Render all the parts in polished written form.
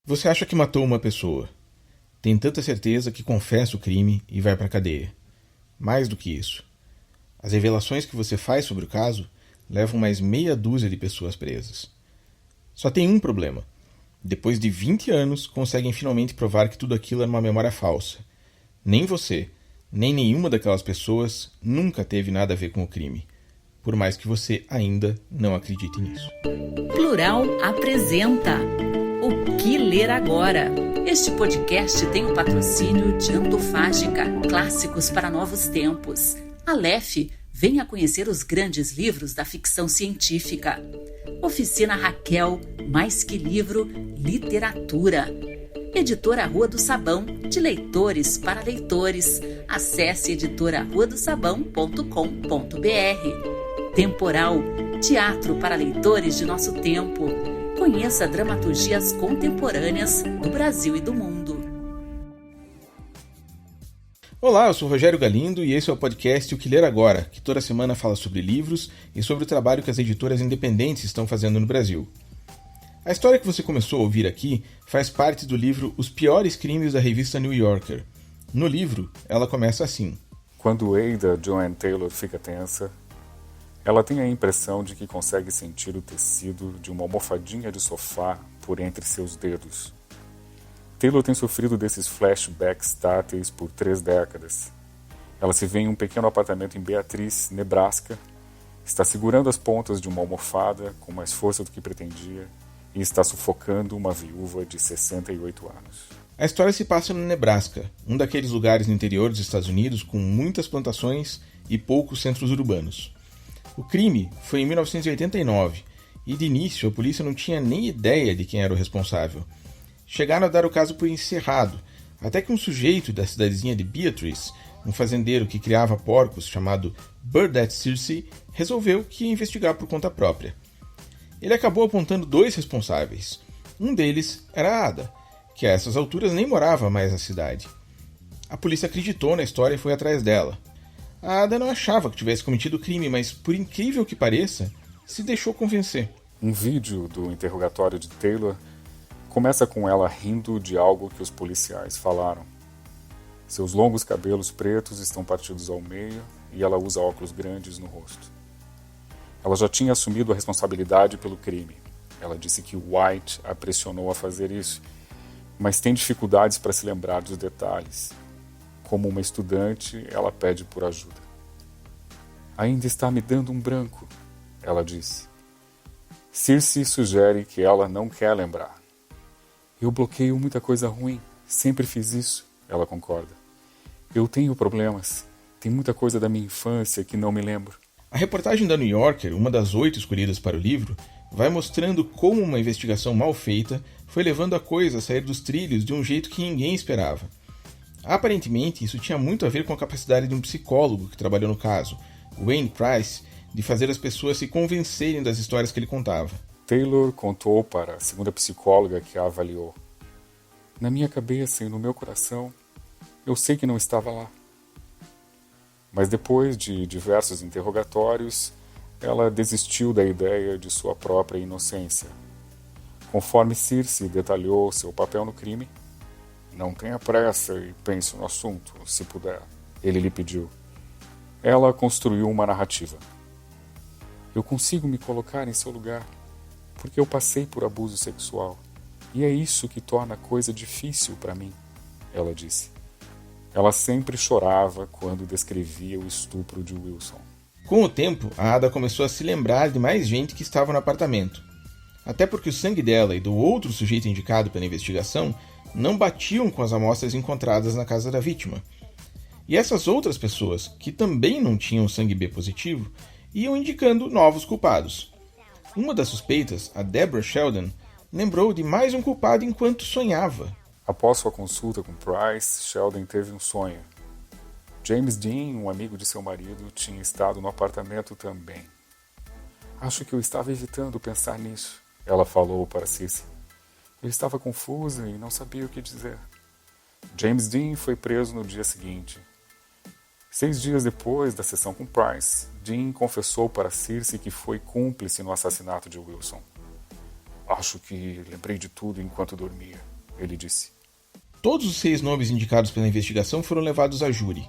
Você acha que matou uma pessoa. Tem tanta certeza que confessa o crime e vai para a cadeia. Mais do que isso. As revelações que você faz sobre o caso levam mais meia dúzia de pessoas presas. Só tem um problema. Depois de 20 anos, conseguem finalmente provar que tudo aquilo era uma memória falsa. Nem você, nem nenhuma daquelas pessoas nunca teve nada a ver com o crime. Por mais que você ainda não acredite nisso. Plural apresenta O que ler agora? Este podcast tem o patrocínio de Antofágica, clássicos para novos tempos. Aleph, venha conhecer os grandes livros da ficção científica. Oficina Raquel, mais que livro, literatura. Editora Rua do Sabão, de leitores para leitores. Acesse editoraruadosabão.com.br. Temporal, teatro para leitores de nosso tempo. Conheça dramaturgias contemporâneas do Brasil e do mundo. Olá, eu sou Rogério Galindo e esse é o podcast O que ler agora, que toda semana fala sobre livros e sobre o trabalho que as editoras independentes estão fazendo no Brasil. A história que você começou a ouvir aqui faz parte do livro Os Piores Crimes da revista New Yorker. No livro, ela começa assim. Quando Ada Joanne Taylor fica tensa, ela tem a impressão de que consegue sentir o tecido de uma almofadinha de sofá por entre seus dedos. Taylor tem sofrido desses flashbacks táteis por 3 décadas. Ela se vê em um pequeno apartamento em Beatriz, Nebraska, está segurando as pontas de uma almofada com mais força do que pretendia e está sufocando uma viúva de 68 anos. A história se passa no Nebraska, um daqueles lugares no interior dos Estados Unidos com muitas plantações e poucos centros urbanos. O crime foi em 1989 e, de início, a polícia não tinha nem ideia de quem era o responsável. Chegaram a dar o caso por encerrado, até que um sujeito da cidadezinha de Beatrice, um fazendeiro que criava porcos chamado Burdett Searcy, resolveu que ia investigar por conta própria. Ele acabou apontando 2 responsáveis. Um deles era a Ada, que a essas alturas nem morava mais na cidade. A polícia acreditou na história e foi atrás dela. A Ada não achava que tivesse cometido o crime, mas, por incrível que pareça, se deixou convencer. Um vídeo do interrogatório de Taylor começa com ela rindo de algo que os policiais falaram. Seus longos cabelos pretos estão partidos ao meio e ela usa óculos grandes no rosto. Ela já tinha assumido a responsabilidade pelo crime. Ela disse que White a pressionou a fazer isso, mas tem dificuldades para se lembrar dos detalhes. Como uma estudante, ela pede por ajuda. Ainda está me dando um branco, ela disse. Searcy sugere que ela não quer lembrar. Eu bloqueio muita coisa ruim, sempre fiz isso, ela concorda. Eu tenho problemas, tem muita coisa da minha infância que não me lembro. A reportagem da New Yorker, uma das 8 escolhidas para o livro, vai mostrando como uma investigação mal feita foi levando a coisa a sair dos trilhos de um jeito que ninguém esperava. Aparentemente, isso tinha muito a ver com a capacidade de um psicólogo que trabalhou no caso, Wayne Price, de fazer as pessoas se convencerem das histórias que ele contava. Taylor contou para a segunda psicóloga que a avaliou. Na minha cabeça e no meu coração, eu sei que não estava lá. Mas depois de diversos interrogatórios, ela desistiu da ideia de sua própria inocência. Conforme Searcy detalhou seu papel no crime, não tenha pressa e pense no assunto, se puder, ele lhe pediu. Ela construiu uma narrativa. Eu consigo me colocar em seu lugar, porque eu passei por abuso sexual. E é isso que torna a coisa difícil para mim, ela disse. Ela sempre chorava quando descrevia o estupro de Wilson. Com o tempo, a Ada começou a se lembrar de mais gente que estava no apartamento. Até porque o sangue dela e do outro sujeito indicado pela investigação não batiam com as amostras encontradas na casa da vítima. E essas outras pessoas, que também não tinham sangue B positivo, iam indicando novos culpados. Uma das suspeitas, a Deborah Sheldon, lembrou de mais um culpado enquanto sonhava. Após sua consulta com Price, Sheldon teve um sonho. James Dean, um amigo de seu marido, tinha estado no apartamento também. Acho que eu estava evitando pensar nisso, ela falou para Searcy. Eu estava confusa e não sabia o que dizer. James Dean foi preso no dia seguinte. 6 dias depois da sessão com Price, Dean confessou para Searcy que foi cúmplice no assassinato de Wilson. Acho que lembrei de tudo enquanto dormia, ele disse. Todos os 6 nomes indicados pela investigação foram levados a júri,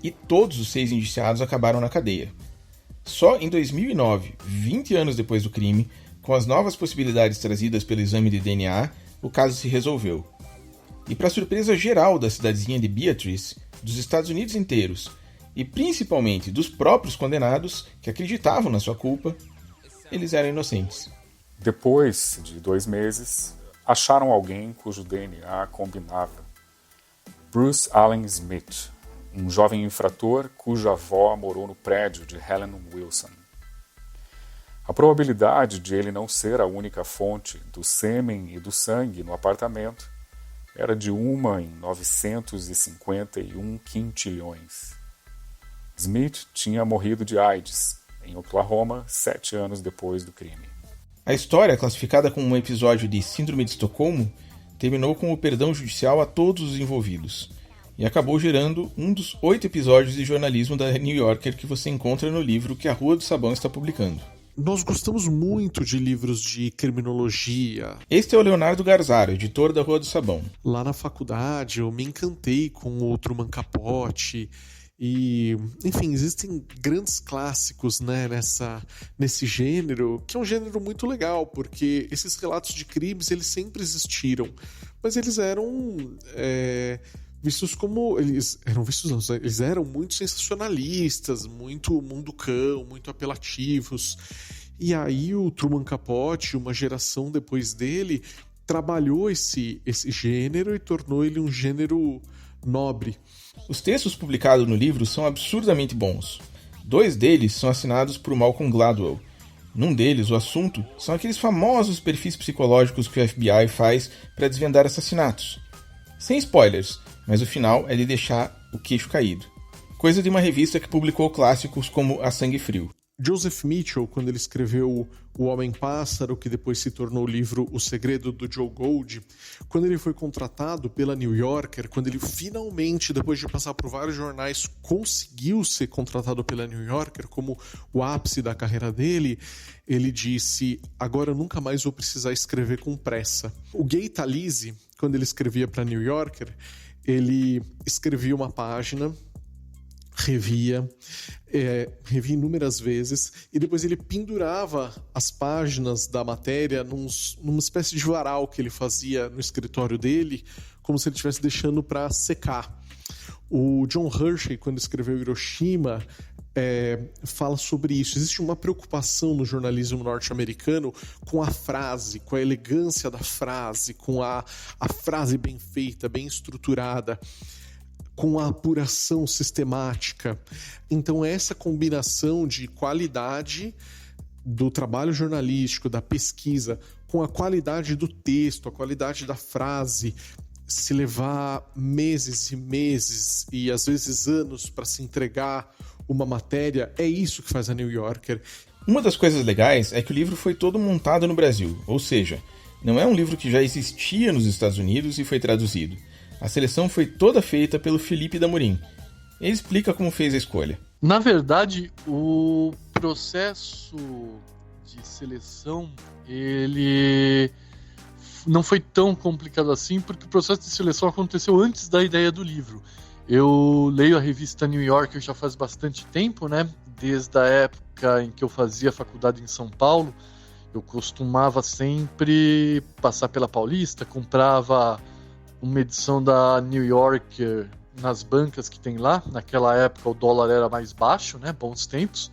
e todos os 6 indiciados acabaram na cadeia. Só em 2009, 20 anos depois do crime, com as novas possibilidades trazidas pelo exame de DNA, o caso se resolveu. E para surpresa geral da cidadezinha de Beatrice, dos Estados Unidos inteiros, e principalmente dos próprios condenados, que acreditavam na sua culpa, eles eram inocentes. Depois de 2 meses, acharam alguém cujo DNA combinava. Bruce Allen Smith, um jovem infrator cuja avó morou no prédio de Helen Wilson. A probabilidade de ele não ser a única fonte do sêmen e do sangue no apartamento era de 1 em 951 quintilhões. Smith tinha morrido de AIDS em Oklahoma 7 anos depois do crime. A história, classificada como um episódio de Síndrome de Estocolmo, terminou com o perdão judicial a todos os envolvidos e acabou gerando um dos 8 episódios de jornalismo da New Yorker que você encontra no livro que a Rua do Sabão está publicando. Nós gostamos muito de livros de criminologia. Este é o Leonardo Garzaro, editor da Rua do Sabão. Lá na faculdade eu me encantei com o Truman Capote e, enfim, existem grandes clássicos, né, nesse gênero, que é um gênero muito legal, porque esses relatos de crimes, eles sempre existiram, mas eles eram vistos como... Eles eram muito sensacionalistas, muito munducão, muito apelativos. E aí o Truman Capote, uma geração depois dele, trabalhou esse gênero e tornou ele um gênero nobre. Os textos publicados no livro são absurdamente bons. 2 deles são assinados por Malcolm Gladwell. Num deles, o assunto são aqueles famosos perfis psicológicos que o FBI faz para desvendar assassinatos. Sem spoilers, mas o final é de deixar o queixo caído. Coisa de uma revista que publicou clássicos como A Sangue Frio. Joseph Mitchell, quando ele escreveu O Homem-Pássaro, que depois se tornou o livro O Segredo do Joe Gold, quando ele foi contratado pela New Yorker, quando ele finalmente, depois de passar por vários jornais, conseguiu ser contratado pela New Yorker como o ápice da carreira dele, ele disse: agora eu nunca mais vou precisar escrever com pressa. O Gay Talese, quando ele escrevia para a New Yorker, ele escrevia uma página, revia inúmeras vezes e depois ele pendurava as páginas da matéria numa espécie de varal que ele fazia no escritório dele, como se ele estivesse deixando para secar. O John Hershey, quando escreveu Hiroshima, fala sobre isso. Existe uma preocupação no jornalismo norte-americano com a frase, com a elegância da frase, com a frase bem feita, bem estruturada, com a apuração sistemática. Então essa combinação de qualidade do trabalho jornalístico, da pesquisa, com a qualidade do texto, a qualidade da frase, se levar meses e meses e às vezes anos para se entregar uma matéria, é isso que faz a New Yorker. Uma das coisas legais é que o livro foi todo montado no Brasil, ou seja, não é um livro que já existia nos Estados Unidos e foi traduzido. A seleção foi toda feita pelo Felipe Damorim. Ele explica como fez a escolha. Na verdade, o processo de seleção, ele não foi tão complicado assim, porque o processo de seleção aconteceu antes da ideia do livro. Eu leio a revista New Yorker já faz bastante tempo, né? Desde a época em que eu fazia faculdade em São Paulo, eu costumava sempre passar pela Paulista, comprava uma edição da New Yorker nas bancas que tem lá. Naquela época o dólar era mais baixo, né? Bons tempos.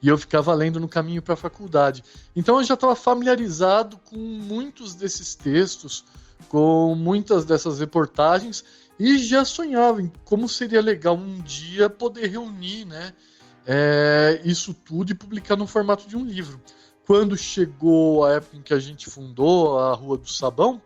E eu ficava lendo no caminho para a faculdade. Então eu já estava familiarizado com muitos desses textos, com muitas dessas reportagens, e já sonhava em como seria legal um dia poder reunir, né, isso tudo e publicar no formato de um livro. Quando chegou a época em que a gente fundou a Rua do Sabão,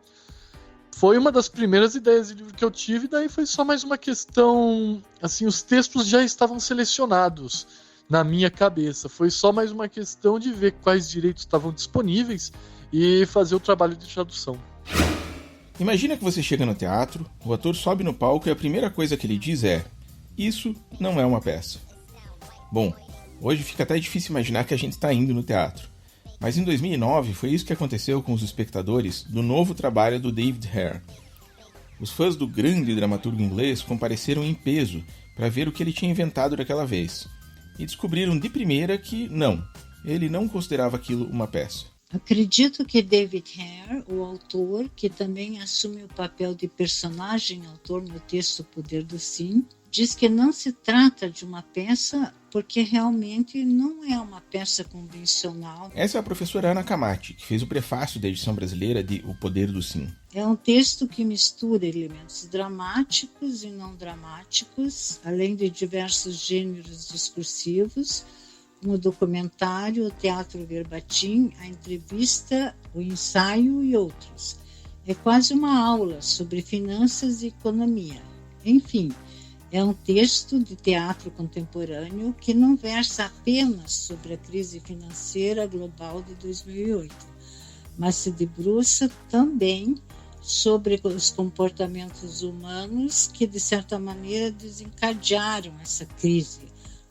foi uma das primeiras ideias de livro que eu tive, daí foi só mais uma questão, assim, os textos já estavam selecionados na minha cabeça, foi só mais uma questão de ver quais direitos estavam disponíveis e fazer o trabalho de tradução. Imagina que você chega no teatro, o ator sobe no palco e a primeira coisa que ele diz é: isso não é uma peça. Bom, hoje fica até difícil imaginar que a gente está indo no teatro. Mas em 2009 foi isso que aconteceu com os espectadores do novo trabalho do David Hare. Os fãs do grande dramaturgo inglês compareceram em peso para ver o que ele tinha inventado daquela vez, e descobriram de primeira que ele não considerava aquilo uma peça. Acredito que David Hare, o autor, que também assume o papel de personagem-autor no texto Poder do Sim, diz que não se trata de uma peça porque realmente não é uma peça convencional. Essa é a professora Ana Camati, que fez o prefácio da edição brasileira de O Poder do Sim. É um texto que mistura elementos dramáticos e não dramáticos, além de diversos gêneros discursivos, como o documentário, o teatro verbatim, a entrevista, o ensaio e outros. É quase uma aula sobre finanças e economia. Enfim, é um texto de teatro contemporâneo que não versa apenas sobre a crise financeira global de 2008, mas se debruça também sobre os comportamentos humanos que, de certa maneira, desencadearam essa crise,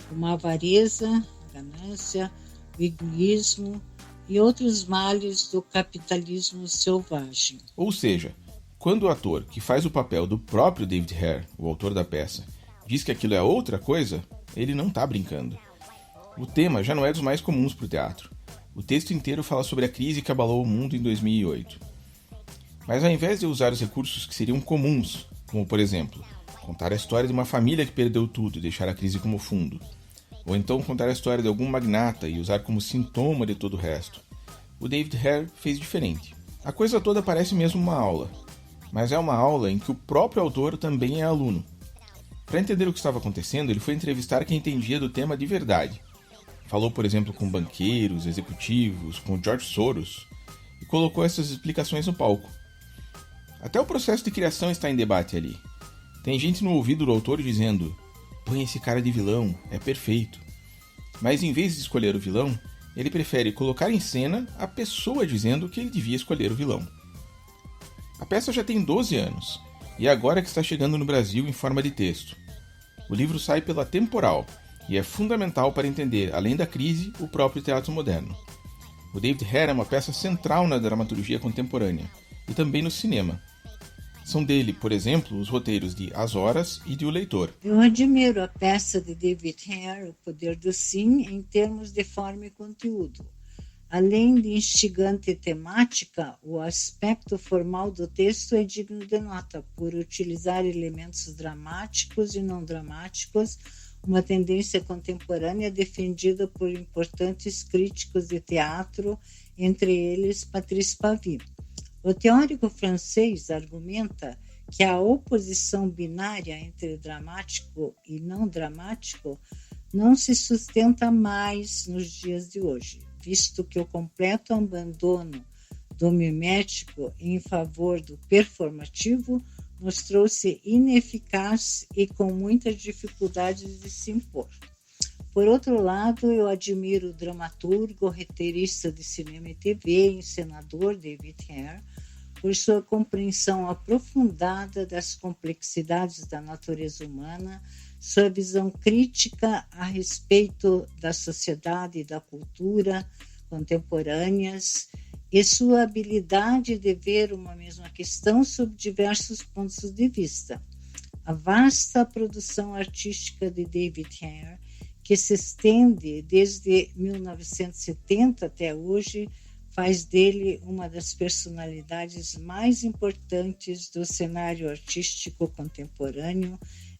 como a avareza, a ganância, o egoísmo e outros males do capitalismo selvagem. Ou seja, quando o ator que faz o papel do próprio David Hare, o autor da peça, diz que aquilo é outra coisa, ele não está brincando. O tema já não é dos mais comuns para o teatro. O texto inteiro fala sobre a crise que abalou o mundo em 2008. Mas ao invés de usar os recursos que seriam comuns, como por exemplo, contar a história de uma família que perdeu tudo e deixar a crise como fundo, ou então contar a história de algum magnata e usar como sintoma de todo o resto, o David Hare fez diferente. A coisa toda parece mesmo uma aula, mas é uma aula em que o próprio autor também é aluno. Para entender o que estava acontecendo, ele foi entrevistar quem entendia do tema de verdade. Falou, por exemplo, com banqueiros, executivos, com George Soros, e colocou essas explicações no palco. Até o processo de criação está em debate ali. Tem gente no ouvido do autor dizendo: põe esse cara de vilão, é perfeito. Mas em vez de escolher o vilão, ele prefere colocar em cena a pessoa dizendo que ele devia escolher o vilão. A peça já tem 12 anos, e é agora que está chegando no Brasil em forma de texto. O livro sai pela Temporal, e é fundamental para entender, além da crise, o próprio teatro moderno. O David Hare é uma peça central na dramaturgia contemporânea, e também no cinema. São dele, por exemplo, os roteiros de As Horas e de O Leitor. Eu admiro a peça de David Hare, O Poder do Sim, em termos de forma e conteúdo. Além de instigante temática, o aspecto formal do texto é digno de nota, por utilizar elementos dramáticos e não dramáticos, uma tendência contemporânea defendida por importantes críticos de teatro, entre eles Patrice Pavis. O teórico francês argumenta que a oposição binária entre dramático e não dramático não se sustenta mais nos dias de hoje, visto que o completo abandono do mimético em favor do performativo mostrou-se ineficaz e com muitas dificuldades de se impor. Por outro lado, eu admiro o dramaturgo, roteirista de cinema e TV, encenador David Hare, por sua compreensão aprofundada das complexidades da natureza humana, sua visão crítica a respeito da sociedade e da cultura contemporâneas e sua habilidade de ver uma mesma questão sob diversos pontos de vista. A vasta produção artística de David Hare, que se estende desde 1970 até hoje, faz dele uma das personalidades mais importantes do cenário artístico contemporâneo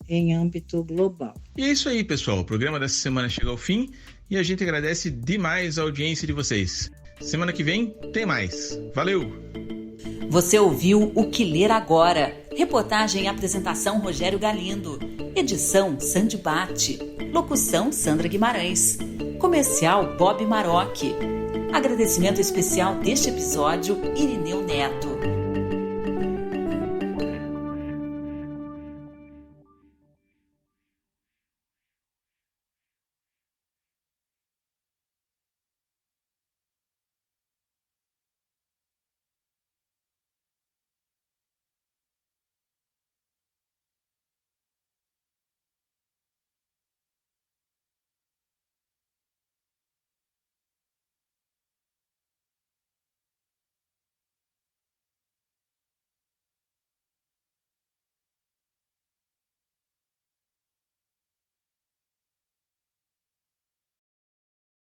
em âmbito global. E é isso aí, pessoal. O programa dessa semana chega ao fim e a gente agradece demais a audiência de vocês. Semana que vem tem mais. Valeu! Você ouviu O Que Ler Agora. Reportagem e apresentação Rogério Galindo. Edição Sandy Bate. Locução Sandra Guimarães. Comercial Bob Marocchi. Agradecimento especial deste episódio Irineu Neto.